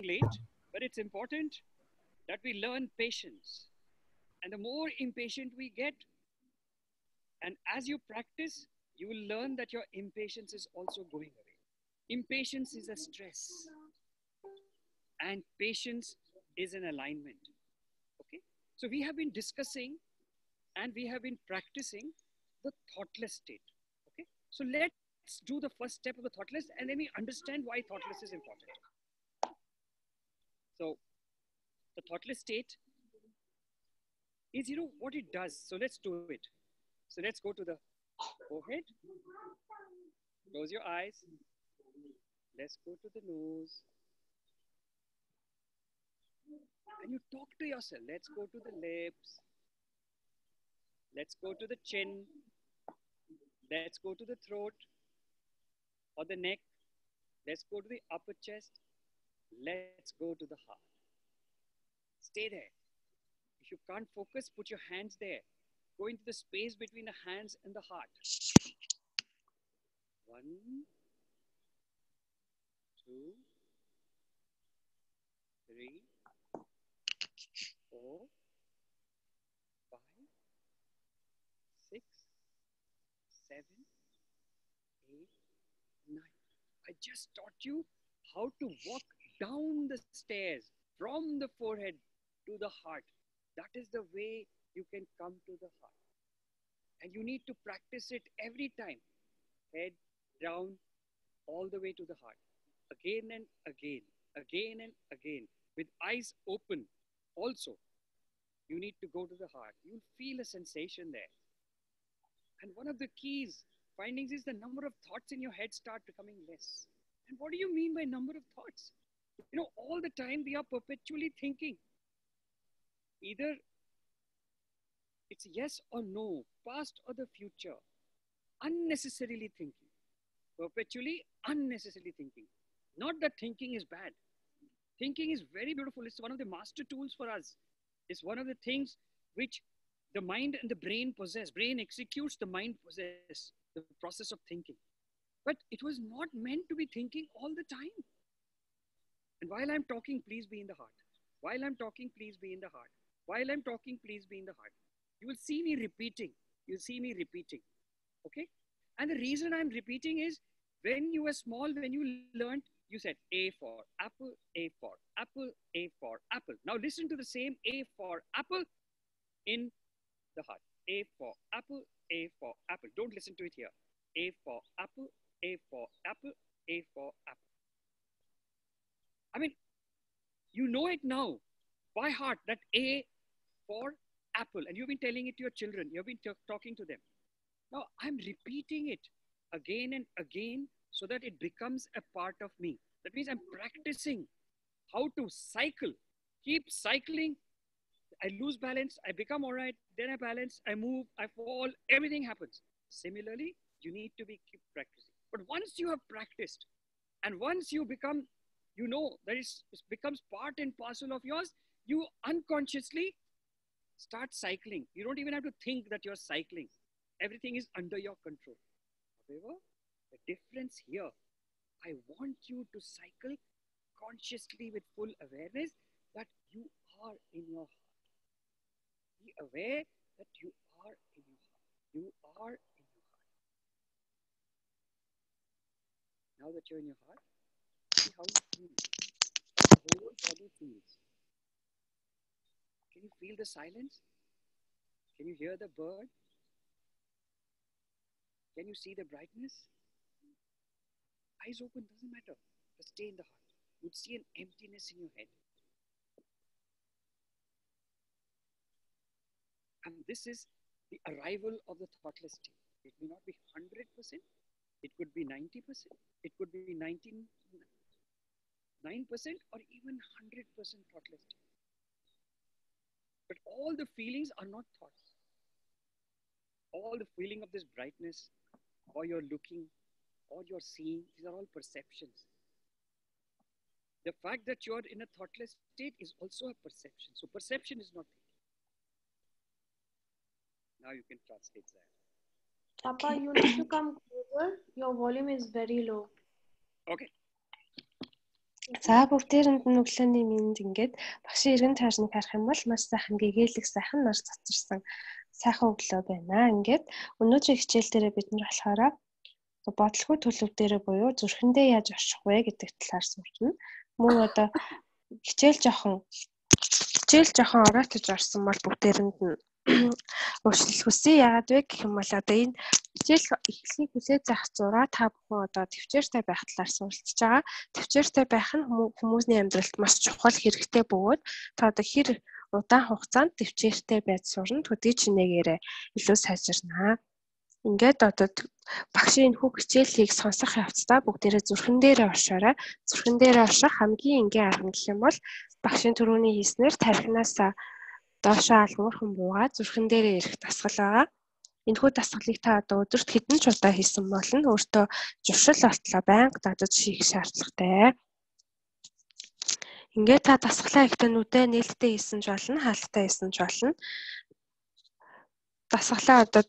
late, but it's important that we learn patience. And the more impatient we get, and as you practice, you will learn that your impatience is also going away. Impatience is a stress, and patience is an alignment. Okay? So we have been discussing and we have been practicing the thoughtless state. Okay? So let's do the first step of the thoughtless and then we understand why thoughtless is important. So the thoughtless state is, what it does. So let's do it. So let's go to the forehead. Close your eyes. Let's go to the nose. And you talk to yourself. Let's go to the lips. Let's go to the chin. Let's go to the throat or the neck. Let's go to the upper chest. Let's go to the heart. Stay there. If you can't focus, put your hands there. Go into the space between the hands and the heart. 1, 2, 3, 4, 5, 6, 7, 8, 9. I just taught you how to walk down the stairs from the forehead to the heart. That is the way you can come to the heart. And you need to practice it every time. Head down all the way to the heart. Again and again, again and again. With eyes open also. You need to go to the heart. You'll feel a sensation there. And one of the keys, findings is the number of thoughts in your head start becoming less. And what do you mean by number of thoughts? All the time we are perpetually thinking. Either it's yes or no, past or the future. Unnecessarily thinking. Perpetually unnecessarily thinking. Not that thinking is bad. Thinking is very beautiful. It's one of the master tools for us. It's one of the things which the mind and the brain possess. Brain executes, the mind possess the process of thinking. But it was not meant to be thinking all the time. And while I'm talking, please be in the heart. While I'm talking, please be in the heart. While I'm talking, please be in the heart. You will see me repeating. You'll see me repeating. Okay? And the reason I'm repeating is when you were small, when you learned, you said A for apple, A for apple, A for apple. Now listen to the same A for apple in the heart. A for apple, A for apple. Don't listen to it here. A for apple, A for apple, A for apple. I mean, you know it now by heart that A for apple. And you've been telling it to your children. You've been talking to them. Now I'm repeating it again and again so that it becomes a part of me. That means I'm practicing how to cycle. Keep cycling. I lose balance. I become all right. Then I balance. I move. I fall. Everything happens. Similarly, you need to keep practicing. But once you have practiced and once you become, that it becomes part and parcel of yours, you unconsciously start cycling. You don't even have to think that you're cycling. Everything is under your control. However, the difference here, I want you to cycle consciously with full awareness that you are in your heart. Be aware that you are in your heart. You are in your heart. Now that you're in your heart, see how you feel. The whole body feels. Can you feel the silence? Can you hear the bird? Can you see the brightness? Eyes open, doesn't matter. But stay in the heart. You'd see an emptiness in your head. And this is the arrival of the thoughtless state. It may not be 100%. It could be 90%. It could be 99% or even 100% thoughtless state. But all the feelings are not thoughts. All the feeling of this brightness, or you're looking, or you're seeing, these are all perceptions. The fact that you're in a thoughtless state is also a perception. So perception is not thinking. Now you can translate that. Papa, you need to come closer. Your volume is very low. Okay. За бүгдээрэнд нь өглөөний мэнд ингээд багшийн эргэн тойрныг харах юм бол маш сайхан гэгээлэг сайхан нар цацарсан сайхан өглөө байна. Ингээд өнөөдрийн хичээл дээрээ бид нар болохоор бодлого төлөв дээрээ буюу зүрхэндээ яаж орших вэ гэдэг талаар сурчна. Мөн одоо хичээл жоохон оройтож орсон бол бүгдээрэнд нь уучлал хүсье. Яагаад вэ гэх юм бол одоо энэ хичээл эхлэхийг хүлээж авах зураа та бүхэн одоо төвчээртэй байх талаар суралцж байгаа. Төвчээртэй байх нь хүмүүсийн амьдралд маш чухал хэрэгтэй бөгөөд та одоо хэр удаан хугацаанд төвчээртэй байж сурна төдий чинээгээрээ илүү сайжирнаа. Ингээд одоо багшийн энэхүү хичээлийг сонсох явцдаа бүгдээрээ зүрхэн дээрээ оршоорой. Зүрхэн дээрээ орших хамгийн энгийн арга гэх юм бол багшийн түрүүний хийснээр тархинаас доошоо алгуурхан буугаад зүрхэн дээрээ ирэх дасгал байгаа. Энэхүү дасгалыг та одоо өдөрт хэдэн ч удаа хийсэн болно. Өөртөө зуршил болтлоо байнга дадаж хийх шаардлагатай. Ингээд та дасгалаа ихтэй нүдэ нээлттэй хийсэн ч болно, хаалттай хийсэн ч болно. Дасгалаа одоо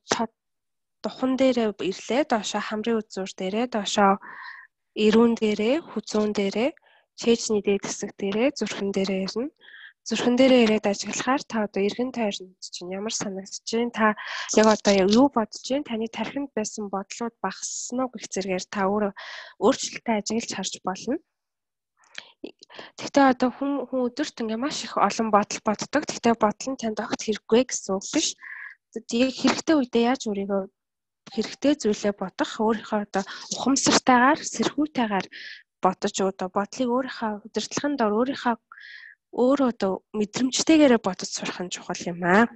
духан дээрээ ирлээ, доошоо хамрын үзүүр дээрээ, доошоо эрүүн дээрээ, хүзүүн дээрээ, чэйжний дээд хэсэг дээрээ, зүрхэн дээрээ ирнэ. Зүрхэн дээрээ ирээд ажиглахаар та одоо эргэн тойрнд чинь ямар санагдаж байна? Та яг одоо юу бодож байна? Таны тархинд байсан бодлууд багассан уу гэх зэргээр та өөрчлөлтөө ажиглаж харж болно. Гэхдээ одоо хүн өдөрт ингээ маш их олон бодол боддог. Гэхдээ бодол нь танд огт хэрэггүй гэсэн үг биш. Тэгээд хэрэгтэй үедээ яаж өөрийгөө хэрэгтэй зүйлээ бодох, өөрийнхөө одоо ухамсартайгаар, сэрхүүтэйгээр бодож одоо бодлыг өөрийнхөө удирдлагын дор өөрийнхөө өөрөө одоо мэдрэмжтэйгээрээ бодож сурах нь чухал юм аа.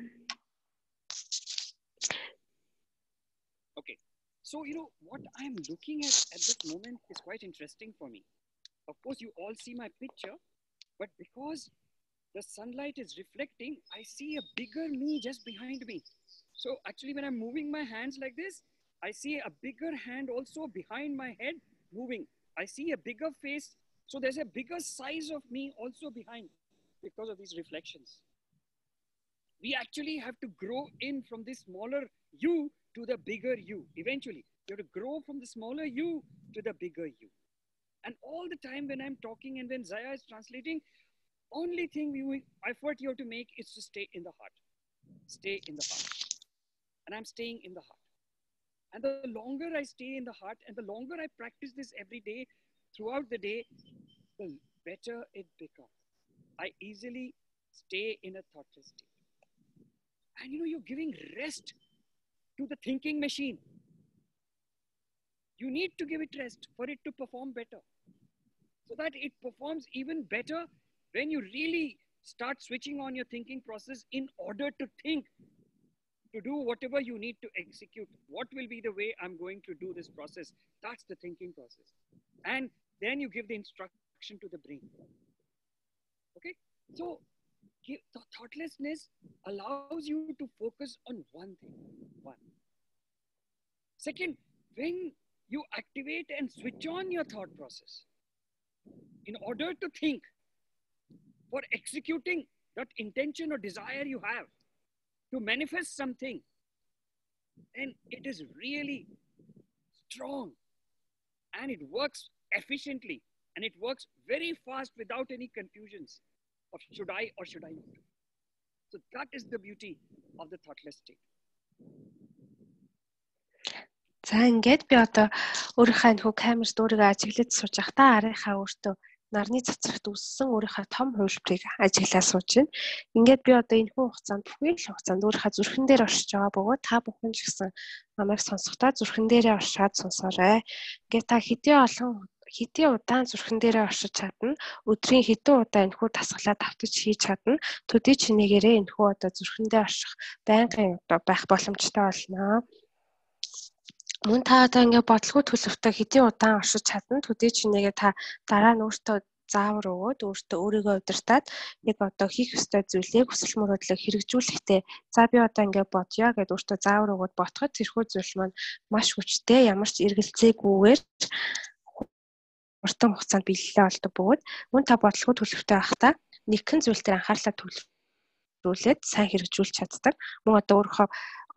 Okay, so what I'm looking at this moment is quite interesting for me. Of course, you all see my picture, but because the sunlight is reflecting, I see a bigger me just behind me. So actually, when I'm moving my hands like this, I see a bigger hand also behind my head moving. I see a bigger face. So there's a bigger size of me also behind because of these reflections. We actually have to grow in from this smaller you to the bigger you. Eventually, you have to grow from the smaller you to the bigger you. And all the time when I'm talking and when Zaya is translating, only thing effort you have to make is to stay in the heart. Stay in the heart. And I'm staying in the heart. And the longer I stay in the heart and the longer I practice this every day, throughout the day, the better it becomes. I easily stay in a thoughtless state. And you're giving rest to the thinking machine. You need to give it rest for it to perform better. So that it performs even better when you really start switching on your thinking process in order to think, to do whatever you need to execute. What will be the way I'm going to do this process? That's the thinking process. And then you give the instruction to the brain. Okay? So the thoughtlessness allows you to focus on one thing. One. Second, when you activate and switch on your thought process, in order to think, for executing that intention or desire you have, to manifest something, then it is really strong and it works efficiently and it works very fast without any confusions of should I or should I not. So that is the beauty of the thoughtless state. За ингээд би одоо өөрийнхөө нөхөө камерт өөрийгөө ажиглаж сууж байхдаа арийнхаа өөртөө нарны цацрагт үссэн өөрийнхөө том хувилбарыг ажиглаад сууж байна. Ингээд би одоо энэ хугацаанд бүхий л хугацаанд өөрийнхөө зүрхэн дээр оршиж байгаа бөгөөд та бүхэн ч гэсэн намайг сонсохдоо зүрхэн дээрээ оршаад сонсоорой. Ингээд та хэдийн удаан зүрхэн дээрээ оршиж чадна, өдрийн хэдэн удаа энэхүү дасгалаа давтаж хийж чадна, төдий чинээгээрээ энэхүү одоо зүрхэндээ орших байнгын одоо байх боломжтой болно. Мөн та одоо ингээд бодлого төлөвтэй хэдийн удаан оршиж чадна, төдий чинээгээ та дараа нь өөртөө заавар өгөөд өөрийгөө удирдаад яг одоо хийх ёстой зүйлийг хүсэл мөрөөдлөг хэрэгжүүлэхдээ за би одоо ингээд бодё гэд өөртөө заавар өгөөд ботход тэрхүү зүйл маань маш хүчтэй, ямар ч эргэлзээгүйгээр уртан хугацаанд биелэлээ олдог бөгөөд мөн та бодлого төлөвтэй байхдаа нэгэн зүйл дээр анхаарлаа төвлөрүүлээд сайн хэрэгжүүлж чаддаг. Мөн одоо өөрийнхөө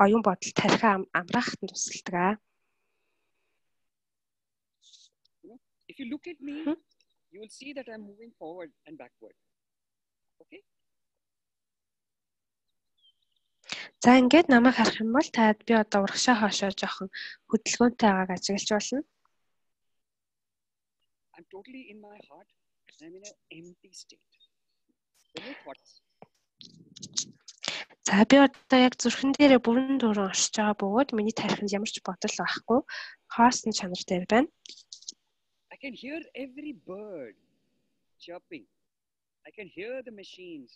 оюун бодол тархиа амраахад нь тусалдаг. If you look at me, you will see that I'm moving forward and backward. Okay? За ингээд намайг харах юм бол та би одоо урагшаа хоошоо жоохон хөдөлгөөнтэйгээр ажиглаж болно. I'm totally in my heart. I'm in an empty state. There are no thoughts. За би одоо яг зүрхэн дээрээ бүрэн дүүрэн оршиж байгаа бөгөөд миний тархинд ямар ч бодол байхгүй. Хоосны чанар дээр байна. I can hear every bird chirping. I can hear the machines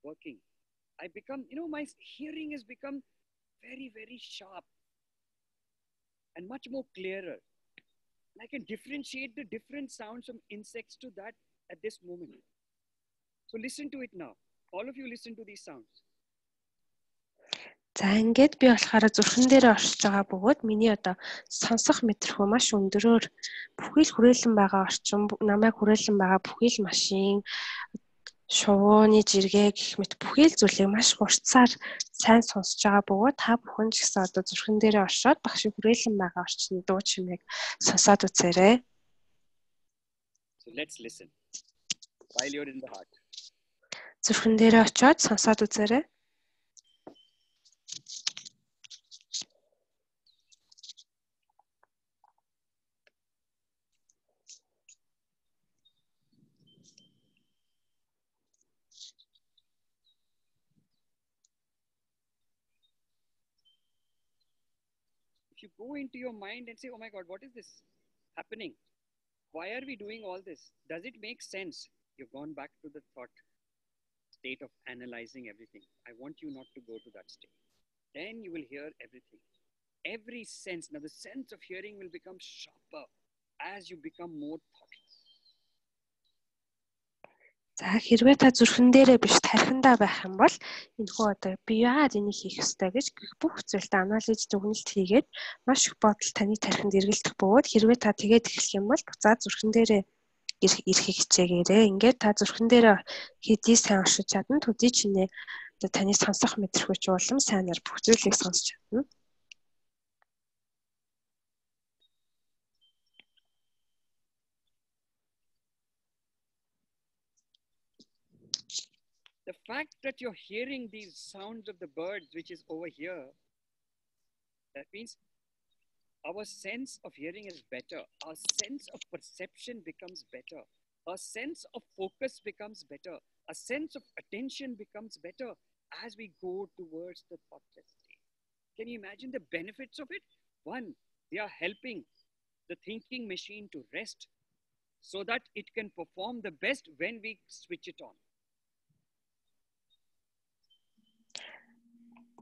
working. I become, my hearing has become very, very sharp and much more clearer. And I can differentiate the different sounds from insects to that at this moment. So listen to it now. All of you listen to these sounds. За ингээд би болохоор зүрхэн дээрээ оршиж байгаа бөгөөд миний одоо сонсох мэдрэх үү маш өндөрөөр бүхий л хүрээлэн байгаа орчин намайг хүрээлэн байгаа бүхий л машин шувууны жиргээ гэх мэт бүхий л зүйлийг маш хурцаар сайн сонсож байгаа бөгөөд та бүхэн ч гэсэн одоо зүрхэн дээрээ оршоод багш хүрээлэн байгаа орчны дуу чимээг сонсоод үзээрэй. So let's listen. While you're in the heart. Зүрхэн дээрээ очиод сонсоод үзээрэй. If you go into your mind and say, oh my God, what is this happening? Why are we doing all this? Does it make sense? You've gone back to the thought state of analyzing everything. I want you not to go to that state. Then you will hear everything. Every sense. Now the sense of hearing will become sharper as you become more thoughtful. За хэрвээ та зүрхэн дээрээ биш тархиндаа байх юм бол энэхүү одоо би яагаад энийг хийх ёстой гэж бүх зүйлтэй анализ дүгнэлт хийгээд маш их бодол таны тархинд эргэлдэх бөгөөд хэрвээ та тэгээд эхлэх юм бол буцаад зүрхэн дээрээ ирэхийг хичээгээрэй. Ингээд та зүрхэн дээрээ хэдий сайн оршиж чадна төдий чинээ одоо таны сонсох мэдрэх хүч улам сайнаар бүх зүйлийг сонсч чадна. The fact that you're hearing these sounds of the birds, which is over here, that means our sense of hearing is better. Our sense of perception becomes better. Our sense of focus becomes better. A sense of attention becomes better as we go towards the thoughtless state. Can you imagine the benefits of it? One, they are helping the thinking machine to rest so that it can perform the best when we switch it on.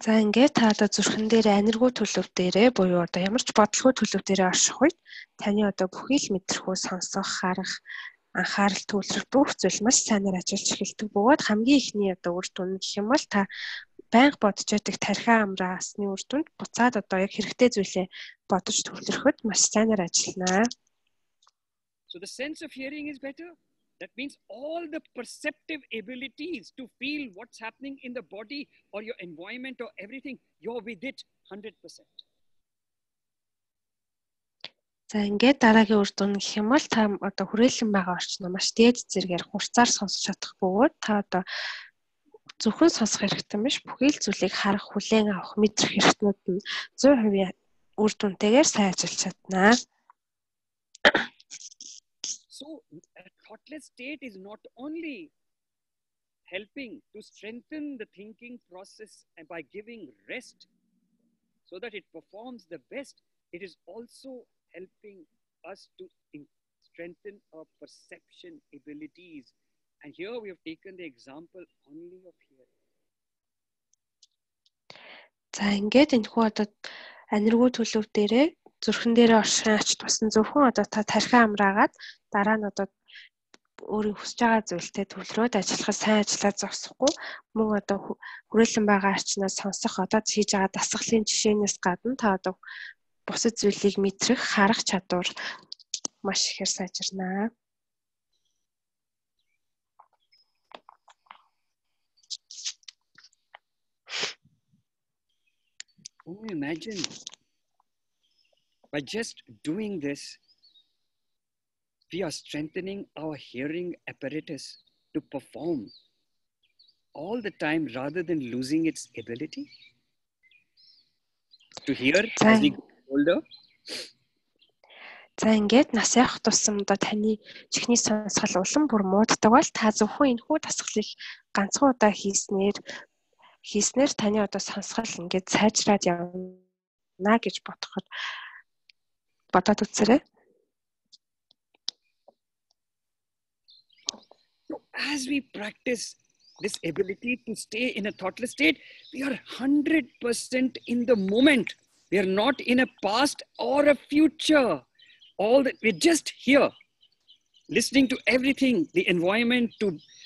За ингээд та одоо зүрхэн дээр аниргуу төлөв дээрээ буюу одоо ямар ч бодлого төлөв дээрээ орших үед таны одоо бүхий л мэдрэх үү сонсох, харах, анхаарал төвлөрөх бүх зүйл маш сайнаар ажиллаж эхэлдэг бөгөөд хамгийн ихний одоо үр дүн гэх юм бол та байнга бодож байдаг тархиа амраасны үр дүнд буцаад одоо яг хэрэгтэй зүйлээ бодож төвлөрөхөд маш сайнаар ажиллана. So the sense of hearing is better. That means all the perceptive abilities to feel what's happening in the body or your environment or everything, you're with it 100%. За ингээд дараагийн үр дүн гэх юм бол та одоо хүрээлэн байгаа орчноо маш дээд зэрэгээр хурцаар сонсож чадах бөгөөд та одоо зөвхөн сонсох хэрэгтэй биш бүхий л зүйлийг харах, хүлээн авах, мэдрэх хэрэгтнүүд нь 100% үр дүнтэйгээр сайн ажиллаж чадна. So a thoughtless state is not only helping to strengthen the thinking process and by giving rest so that it performs the best, it is also helping us to strengthen our perception abilities. And here we have taken the example only of hearing. За ингээд энэхүү одоо аниргуу төлөв дээрээ зүрхэн дээрээ оршин ач туссан зөвхөн одоо та тархиа амраагаад дараа нь одоо өөрийн хүсэж байгаа зүйлтэй төвлөрөөд ажиллахад сайн ажиллаад зогсохгүй мөн одоо хүрээлэн байгаа арчнаас сонсох одоо хийж байгаа дасгалын жишээнээс гадна та одоо бусад зүйлийг мэдрэх, харах чадвар маш ихээр сайжирнаа. Oh, imagine by just doing this, we are strengthening our hearing apparatus to perform all the time rather than losing its ability to hear as we grow older. За ингээд нас явах тусам одоо таны чихний сонсгол улам бүр мууддаг бол та зөвхөн энэхүү дасгалыг ганцхан удаа хийснээр таны одоо сонсгол ингээд сайжраад явна гэж бодоод үзээрэй. As we practice this ability to stay in a thoughtless state, we are 100% in the moment. We are not in a past or a future. We're just here, listening to everything, the environment,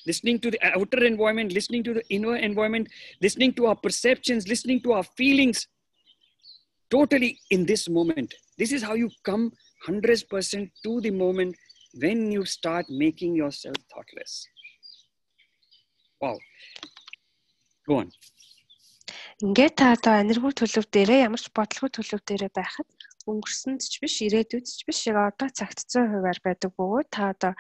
listening to the outer environment, listening to the inner environment, listening to our perceptions, listening to our feelings, totally in this moment. This is how you come 100% to the moment when you start making yourself thoughtless. Wow. Go on. Ингээд та одоо энерги төлөв дээрээ ямар ч бодлого төлөв дээрээ байхад өнгөрсөнд ч биш, ирээдүйд ч биш, одоо цагт 100% байдаг бөгөөд та одоо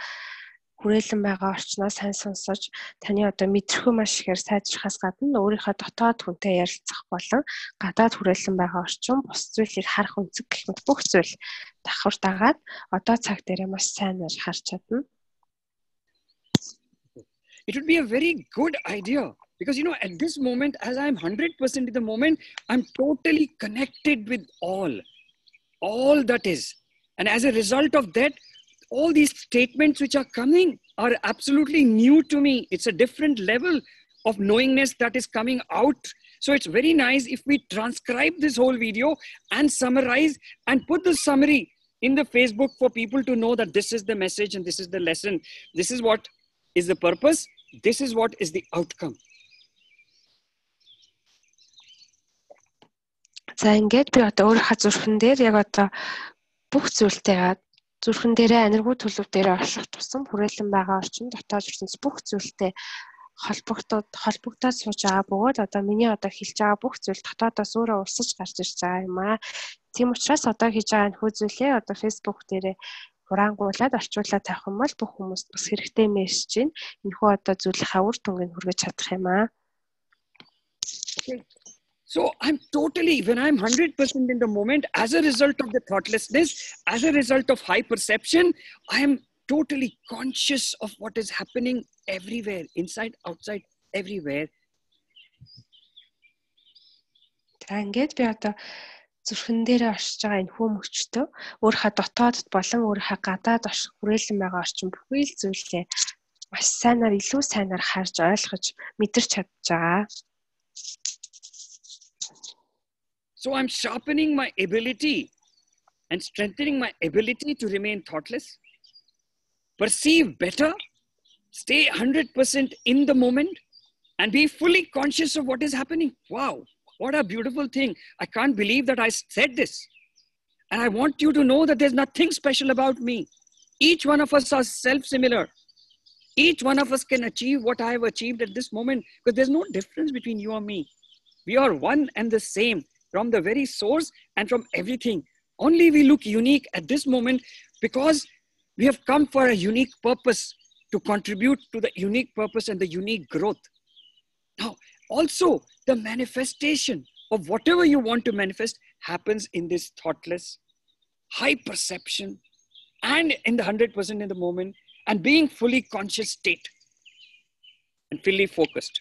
хүрээлэн байгаа орчноо сайн сонсож, таны одоо мэдрэх маш ихээр сайжрахаас гадна өөрийнхөө дотоод хүнтэй ярилцах болон гадаад хүрээлэн байгаа орчин бус зүйлийг харах үнцэг гэх мэт бүх зүйл давхар дагаад одоо цаг дээрээ маш сайнаар харж чадна. It would be a very good idea because, at this moment, as I'm 100% in the moment, I'm totally connected with all that is. And as a result of that, all these statements which are coming are absolutely new to me. It's a different level of knowingness that is coming out. So it's very nice if we transcribe this whole video and summarize and put the summary in the Facebook for people to know that this is the message and this is the lesson. This is what is the purpose. This is what is the outcome. За ингээд би одоо өөрийнхөө зүрхэн дээр яг одоо бүх зүйлтэйгээ зүрхэн дээрээ энерги төлөв дээрээ орших тусам хүрээлэн байгаа орчин дотоод ертөнц бүх зүйлтэй холбогдоод сууж байгаа бөгөөд одоо миний одоо хэлж байгаа бүх зүйл дотоодоос өөрөө урсаж гарч ирж байгаа юм аа. Тийм учраас одоо хийж байгаа энэхүү зүйлээ одоо Facebook дээрээ хураангуулад орчуулаад тавих юм бол бүх хүмүүст бас хэрэгтэй мессеж чинь энэхүү одоо зүйлийнхаа үр дүнгийг хүргэж чадах юм аа. So when I'm 100% in the moment, as a result of the thoughtlessness, as a result of high perception, I am totally conscious of what is happening everywhere, inside, outside, everywhere. Ингээд би одоо зүрхэн дээр оршиж байгаа энэ хүмүүчтэй өөрийнхөө дотоодд болон өөрийнхөө гадаад хүрээлэн байгаа орчин бүхий л зүйлээ маш сайнаар илүү сайнаар харж ойлгож мэдэрч чадж байгаа. So I'm sharpening my ability and strengthening my ability to remain thoughtless, perceive better, stay 100% in the moment, and be fully conscious of what is happening. Wow, what a beautiful thing. I can't believe that I said this. And I want you to know that there's nothing special about me. Each one of us are self-similar. Each one of us can achieve what I have achieved at this moment because there's no difference between you and me. We are one and the same from the very source and from everything. Only we look unique at this moment because we have come for a unique purpose to contribute to the unique purpose and the unique growth. Now, also the manifestation of whatever you want to manifest happens in this thoughtless, high perception and in the 100% in the moment and being fully conscious state and fully focused.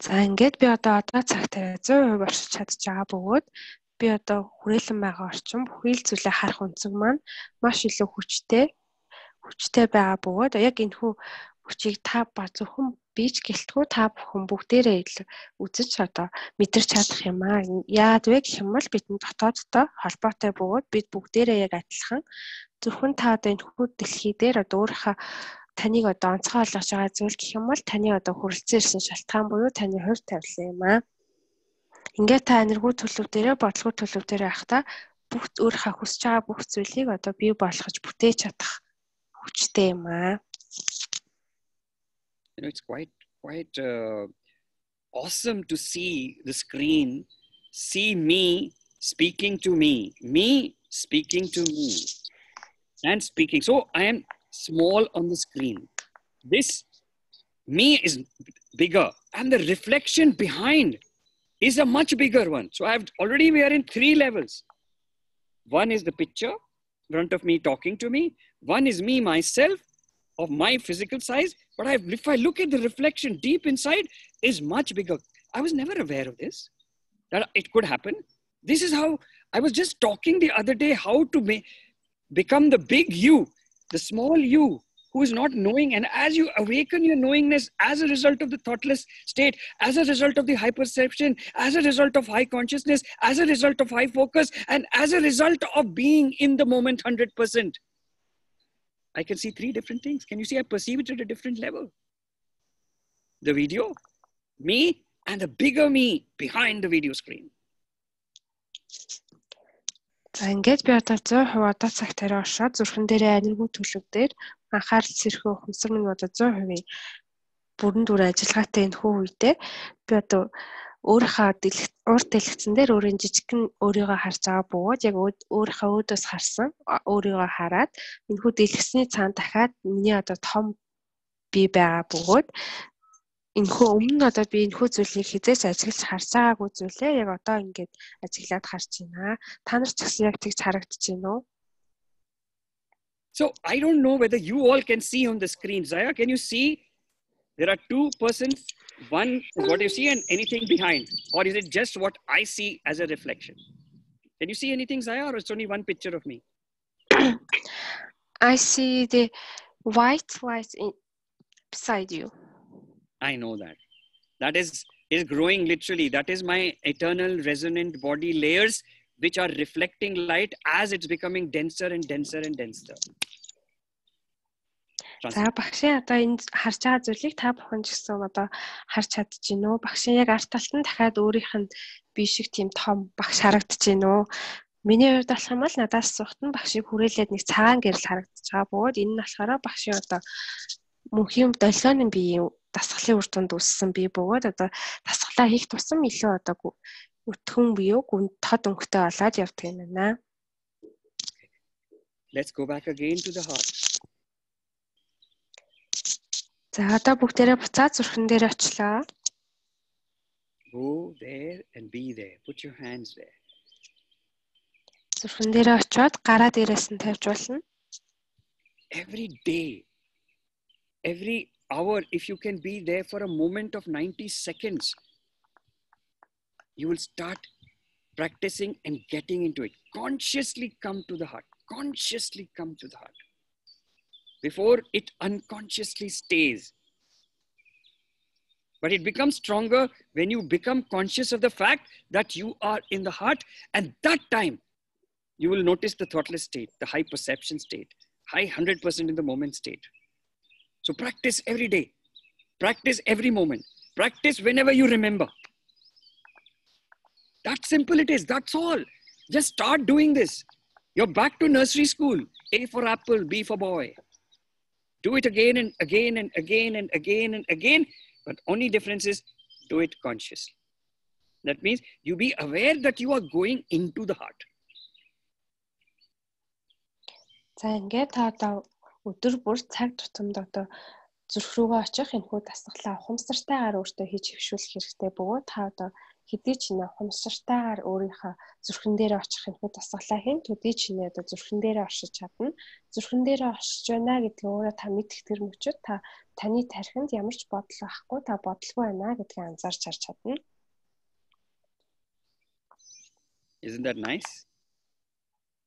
За ингээд би одоо цагтаа 100% оршиж чадж байгаа бөгөөд би одоо хүрээлэн байгаа орчин бүхий л зүйлээ харах үнцэг маань маш илүү хүчтэй байгаа бөгөөд яг энэхүү хүчийг та зөвхөн бич гэлтгүй та бүхэн бүгдээрээ үзэж одоо мэдэрч чадах юм аа. Яад вэ гэх юм бол бидний дотооддоо холбоотой бөгөөд бид бүгдээрээ яг адилхан зөвхөн та одоо энэхүү дэлхий дээр одоо өөрийнхөө таныг одоо онцгой болгож байгаа зүйл гэх юм бол таны одоо хүрэлцэн ирсэн шалтгаан буюу таны хувь тавилан юм аа. Ингээд та энерги төлөв дээрээ бодлого төлөв дээрээ байхдаа бүх өөрийнхөө хүсэж байгаа бүх зүйлийг одоо бий болгож бүтээж чадах хүчтэй юм аа. It's quite awesome to see the screen, see me speaking to me speaking to me. and speaking. So I am small on the screen. This me is bigger, and the reflection behind is a much bigger one. So we are in 3 levels. One is the picture in front of me talking to me. One is me, myself, of my physical size. But if I look at the reflection deep inside, is much bigger. I was never aware of this, that it could happen. This is how I was just talking the other day, how to become the big you, the small you who is not knowing. And as you awaken your knowingness as a result of the thoughtless state, as a result of the high perception, as a result of high consciousness, as a result of high focus, and as a result of being in the moment 100%, I can see 3 different things. Can you see? I perceive it at a different level. The video, me, and the bigger me behind the video screen. За ингээд би одоо 100% одоо цаг тариа оршоод зүрхэн дээрээ аниргүй төлөв дээр анхаарал сэрхүү ухамсар минь одоо 100% бүрэн дүр ажиллагаатай энэ хүү үедээ би одоо өөрийнхөө урд дэлгэцэн дээр өөрийн жижигхэн өөрийгөө харж байгаа бөгөөд яг өөрийнхөө өөдөөс харсан өөрийгөө хараад энэ хүү дэлгэцний цаана дахиад миний одоо том би байгаа бөгөөд энэхүү өмнө одоо би энэхүү зүйлийг хизээч ажиглаж харж байгаагүй зүйлээ яг одоо ингээд ажиглаад харж байна. Та нар ч гэсэн яг тэгж харагдаж байна уу? So I don't know whether you all can see on the screen. Zaya, can you see? There are 2 persons. One is what you see and anything behind. Or is it just what I see as a reflection? Can you see anything, Zaya, or it's only one picture of me? I see the white light beside you. I know that. That is growing literally. That is my eternal resonant body layers, which are reflecting light as it's becoming denser and denser and denser. За багшийн одоо энэ харж байгаа зүйлийг та бүхэн ч гэсэн одоо харж чадчихэв нөө. Багшийн яг арт талд нь дахиад өөрийнх нь бие шиг тийм том багш харагдчихэв нөө. Миний хувьд болох юм бол надаас сухт нь багшийг хүрээлээд нэг цагаан гэрэл харагдаж байгаа бөгөөд энэ нь болохоор багшийн одоо мөнхийн долгионы бие дасгалын үр дүнд үүссэн бие бөгөөд одоо дасгалаа хийх тусам илүү одоо өтгөн бие тод өнгөтэй болоод явдаг юм байна. Let's go back again to the heart. За одоо бүгдээрээ буцаад зүрхэн дээр очлоо. Go there and be there. Put your hands there. Зүрхэн дээр очиод гараа дээрээс нь тавьж болно. Every day, every hour, if you can be there for a moment of 90 seconds, you will start practicing and getting into it. Consciously come to the heart. Consciously come to the heart. Before it unconsciously stays. But it becomes stronger when you become conscious of the fact that you are in the heart, and that time you will notice the thoughtless state, the high perception state, high 100% in the moment state. So practice every day, practice every moment, practice whenever you remember. That simple it is, that's all. Just start doing this. You're back to nursery school. A for apple, B for boy. Do it again and again and again and again and again. But only difference is do it consciously. That means you be aware that you are going into the heart. За ингээд та одоо өдөр бүр цаг тутамд одоо зүрх рүүгээ очих энэхүү дасгалаа ухамсартайгаар өөртөө хийж хөвшүүлэх хэрэгтэй бөгөөд та одоо хэдий ч нэ ухамсартайгаар өөрийнхөө зүрхэн дээрээ очих энэхүү дасгалаа хийн төдий ч нэ одоо зүрхэн дээрээ оршиж чадна. Зүрхэн дээрээ оршиж байна гэдгийг өөрөө та мэдэх тэр мөчөд та таны тархинд ямар ч бодол байхгүй та бодлого байна гэдгийг анзаарч харж чадна. Isn't that nice?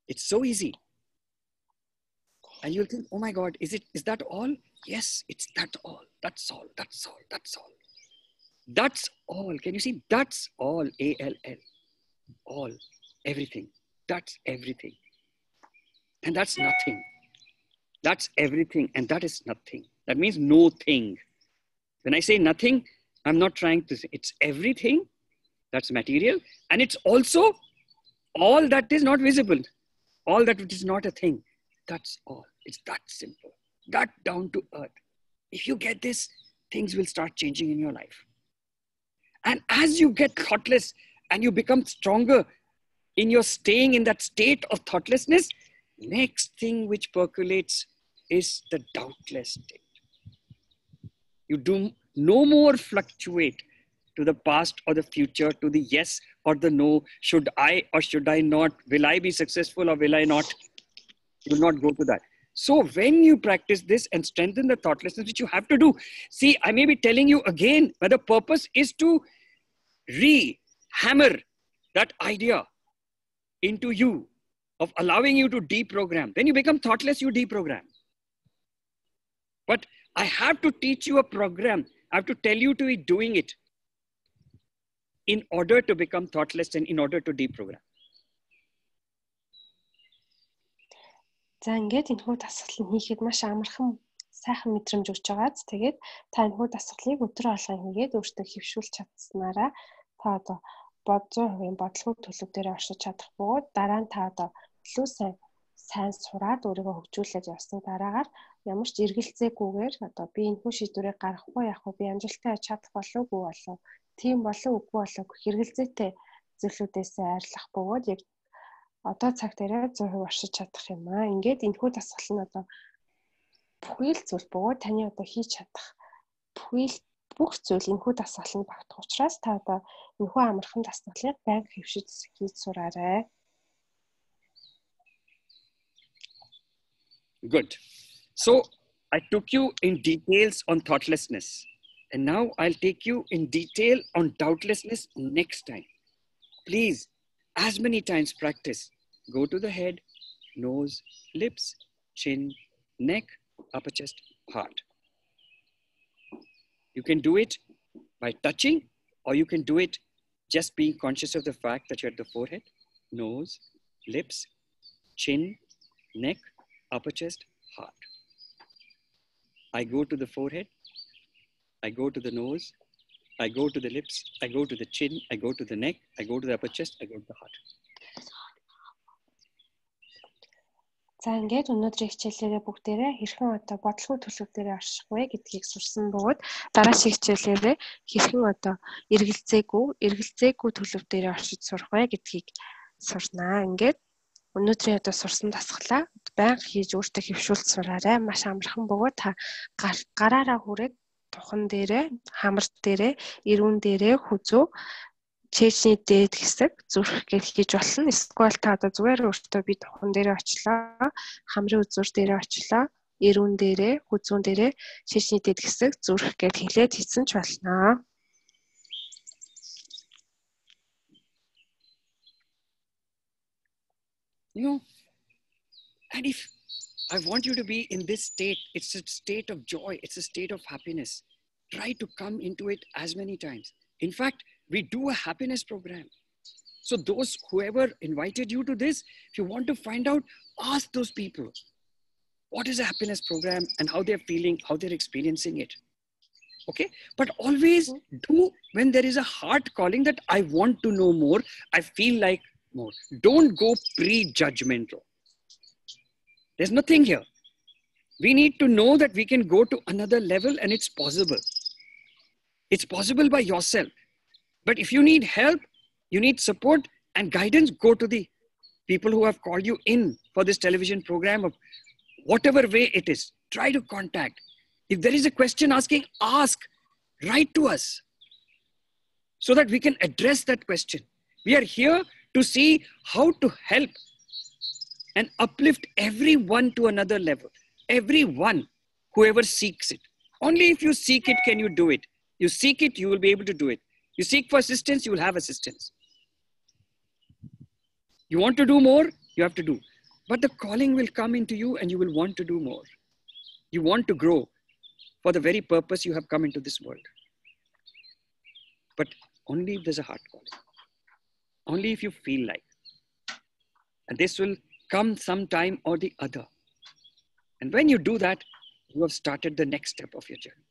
It's so easy. And you'll think, oh my God, is that all? Yes, it's that all. That's all. That's all. That's all. That's all. Can you see? That's all. A-L-L. All. Everything. That's everything. And that's nothing. That's everything. And that is nothing. That means no thing. When I say nothing, I'm not trying to say it's everything that's material. And it's also all that is not visible. All that which is not a thing. That's all. It's that simple. That down to earth. If you get this, things will start changing in your life. And as you get thoughtless and you become stronger in your staying in that state of thoughtlessness, Next thing which percolates is the doubtless state. You do no more fluctuate to the past or the future, to the yes or the no, should I or should I not, will I be successful or will I not? You will not go to that. So when you practice this and strengthen the thoughtlessness, which you have to do, see, I may be telling you again, but the purpose is to re-hammer that idea into you of allowing you to deprogram. When you become thoughtless, you deprogram. But I have to teach you a program. I have to tell you to be doing it in order to become thoughtless and in order to deprogram. За ингээд энэхүү дасгалыг хийхэд маш амархан сайхан мэдрэмж өгч байгааз тэгээд та энэхүү дасгалыг өдөр болгон хийгээд өөртөө хэвшүүлж чадсанараа та одоо 100% бодлого төлөв дээр оршиж чадах бөгөөд дараа нь та одоо илүү сайн сураад өөрийгөө хөгжүүлээд явсны дараагаар ямар ч эргэлзээгүйгээр одоо би энэхүү шийдвэрийг гаргахгүй яах вэ? Би амжилттай чадах болов уу болов? Тийм болов үгүй болов гэх эргэлзээтэй зүйлүүдээс айрлах бөгөөд яг одоо цаг дээр 100% оршиж чадах юм аа. Ингээд энэхүү дасгал нь одоо бүхий л зүйл бөгөөд таны одоо хийж чадах бүх зүйл энэхүү дасгалыг багтах учраас та одоо энэхүү амархан дасгалыг байнга хөвшиж хийж сураарай. Good. So I took you in details on thoughtlessness, and now I'll take you in detail on doubtlessness next time. Please, as many times practice. Go to the head, nose, lips, chin, neck, upper chest, heart. You can do it by touching, or you can do it just being conscious of the fact that you're at the forehead, nose, lips, chin, neck, upper chest, heart. I go to the forehead, I go to the nose, I go to the lips, I go to the chin, I go to the neck, I go to the upper chest, I go to the heart. За ингээд өнөөдрийн хичээлээрээ бүгдээрээ хэрхэн одоо бодлого төлөв дээр орших вэ гэдгийг сурсан бөгөөд дараагийн хичээлээрээ хэрхэн одоо эргэлзээгүй төлөв дээр оршиж сурах вэ гэдгийг сурнаа. Ингээд өнөөдрийн одоо сурсан дасгалаа байнга хийж өөртөө хэвшүүлж сураарай. Маш амархан бөгөөд та гараараа хүрээд тухан дээрээ, хамар дээрээ, эрүүн дээрээ хүзүү чэйчний дээд хэсэг зүрх гэж хийж болно. Эсвэл та одоо зүгээр өөртөө би тухан дээрээ очлоо, хамрын үзүүр дээрээ очлоо, эрүүн дээрээ, хүзүүн дээрээ чэйчний дээд хэсэг зүрх гэж хэлээд хийсэн ч болно. You know, and if I want you to be in this state, it's a state of joy, it's a state of happiness. Try to come into it as many times. In fact, we do a happiness program. So those, whoever invited you to this, if you want to find out, ask those people, what is a happiness program and how they're feeling, how they're experiencing it. Okay, but always do when there is a heart calling that I want to know more, I feel like more. Don't go pre-judgmental. There's nothing here. We need to know that we can go to another level and it's possible. It's possible by yourself. But if you need help, you need support and guidance, go to the people who have called you in for this television program of whatever way it is. Try to contact. If there is a question asking, ask. Write to us so that we can address that question. We are here to see how to help and uplift everyone to another level. Everyone, whoever seeks it. Only if you seek it can you do it. You seek it, you will be able to do it. You seek for assistance, you will have assistance. You want to do more, you have to do. But the calling will come into you and you will want to do more. You want to grow for the very purpose you have come into this world. But only if there's a heart calling. Only if you feel like. And this will come sometime or the other. And when you do that, you have started the next step of your journey.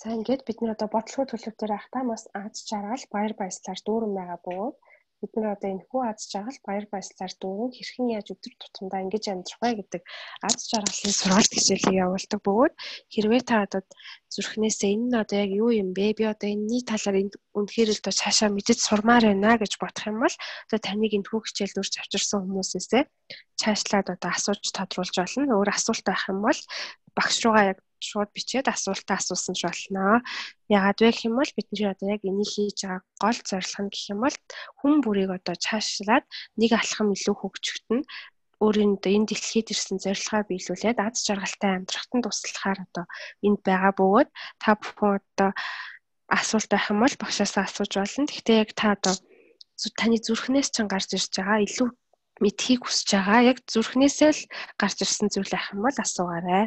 За ингээд бид нэр одоо бодлого төлөв дээр ахтаа бас аз жаргал баяр баясгалаар дүүрэн байгаа бөгөөд бид нар одоо энэ хүү аз жаргал баяр баясгалаар дүүрэн хэрхэн яаж өдөр тутамдаа ингэж амьдрах вэ гэдэг аз жаргалын сургалт хичээлийг явуулдаг бөгөөд хэрвээ та одоо зүрхнээсээ энэ нь одоо яг юу юм бэ? Би одоо энэний талаар үнэхээр л одоо цаашаа мэдэж сурмаар байна гэж бодох юм бол одоо таныг энэ хүү хичээлд үрж авчирсан хүмүүсээсээ цаашлаад одоо асууж тодруулж болно. Өөр асуулт байх юм бол багш руугаа яг шууд бичээд асуултаа асуусан ч болно. Яагаад вэ гэх юм бол бидний одоо яг энийг хийж байгаа гол зорилго нь гэх юм бол хүн бүрийг одоо цаашлаад нэг алхам илүү хөгжөхтөн өөрийн одоо энэ дэлхийд ирсэн зорилгоо биелүүлээд аз жаргалтай амьдрахад нь туслахаар одоо энд байгаа бөгөөд та бүхэн одоо асуулт байх юм бол багшаасаа асууж болно. Гэхдээ яг та одоо таны зүрхнээс ч гарч ирж байгаа илүү мэдхийг хүсэж байгаа яг зүрхнээсээ л гарч ирсэн зүйл байх юм бол асуугаарай.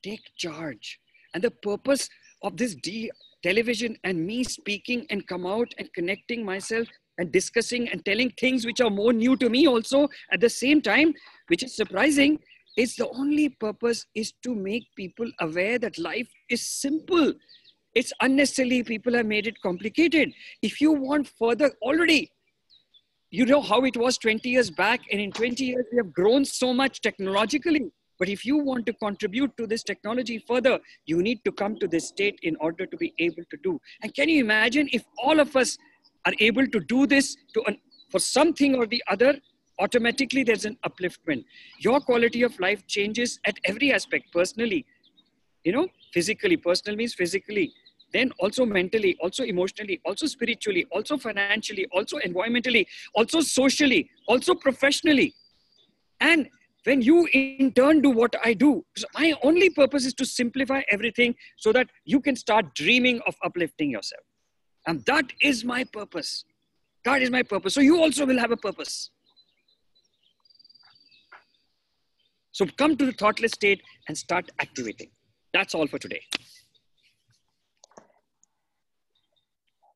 Take charge. And the purpose of this television and me speaking and come out and connecting myself and discussing and telling things which are more new to me also at the same time, which is surprising, is the only purpose is to make people aware that life is simple. It's unnecessarily people have made it complicated. If you want further, already, you know how it was 20 years back, and in 20 years we have grown so much technologically. But if you want to contribute to this technology further, you need to come to this state in order to be able to do. And can you imagine if all of us are able to do this for something or the other, automatically there's an upliftment. Your quality of life changes at every aspect, personally, physically. Personal means physically, then also mentally, also emotionally, also spiritually, also financially, also environmentally, also socially, also professionally. And when you in turn do what I do, my only purpose is to simplify everything so that you can start dreaming of uplifting yourself. And that is my purpose. That is my purpose. So you also will have a purpose. So come to the thoughtless state and start activating. That's all for today.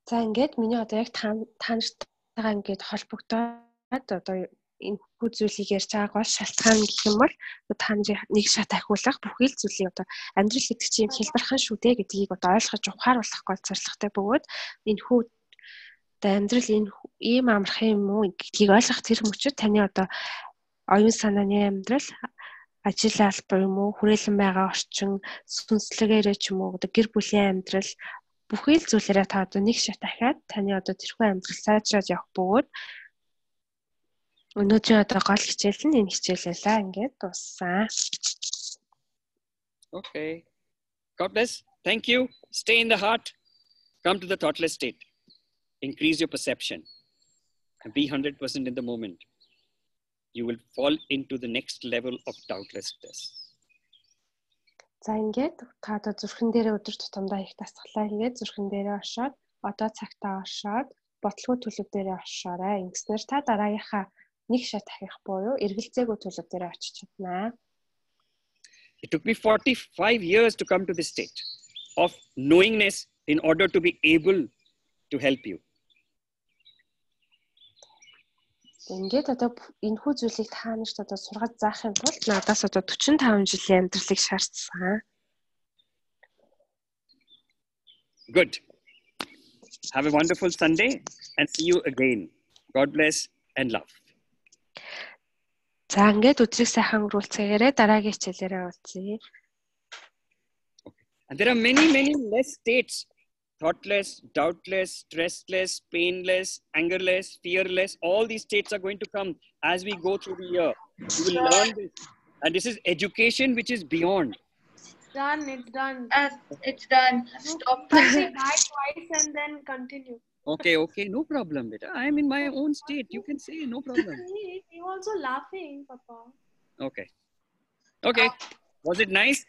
За ингээд миний одоо яг та нартайгаа ингээд холбогдоод одоо энэ бүх зүйлийг ярьж байгаа гол шалтгаан гэх юм бол та нарын нэг шат ахиулах бүхий л зүйлийг одоо амьдрал гэдэг чинь хэлбэрхэн шүү дээ гэдгийг одоо ойлгож ухааруулах гол зорилготой бөгөөд энэ хүү одоо амьдрал энэ ийм амархан юм уу гэдгийг ойлгох тэр мөчөд таны одоо оюун санааны амьдрал ажил албар юм уу хүрээлэн байгаа орчин сүнслэгээрээ ч юм уу одоо гэр бүлийн амьдрал бүхий л зүйлээрээ та одоо нэг шат ахиад таны одоо тэрхүү амьдрал сайжраад явах бөгөөд өнөөдрийн одоо гол хичээл нь энэ хичээлээ ингээд дууссан. Okay. God bless. Thank you. Stay in the heart. Come to the thoughtless state. Increase your perception and be 100% in the moment. You will fall into the next level of doubtlessness. За ингээд та одоо зүрхэн дээрээ өдөр тутамдаа их дасгалаа хийгээд зүрхэн дээрээ оршоод одоо цагтаа оршоод бодлого төлөв дээрээ оршоорой. Ингэснээр та дараагийнхаа нэг шат ахих буюу эргэлзээгүй төлөв дээрээ очиж чаднаа. It took me 45 years to come to this state of knowingness in order to be able to help you. Ингээд одоо энэ хүү зүйлийг та нарт одоо сургаж заахын тулд надаас одоо 45 жилийн амьдралыг шаардсан. Good. Have a wonderful Sunday and see you again. God bless and love. За ингээд өдрийг сайхан өнгөрүүлцгээгээрээ дараагийн хичээлээрээ уулзъя. And there are many less states. Thoughtless, doubtless, stressless, painless, angerless, fearless. All these states are going to come as we go through the year. You will learn this. And this is education which is beyond. It's done. It's done. Stop. Say bye twice and then continue. Okay. No problem, beta. I am in my own state. You can say no problem. You also laughing, Papa. Okay. Was it nice?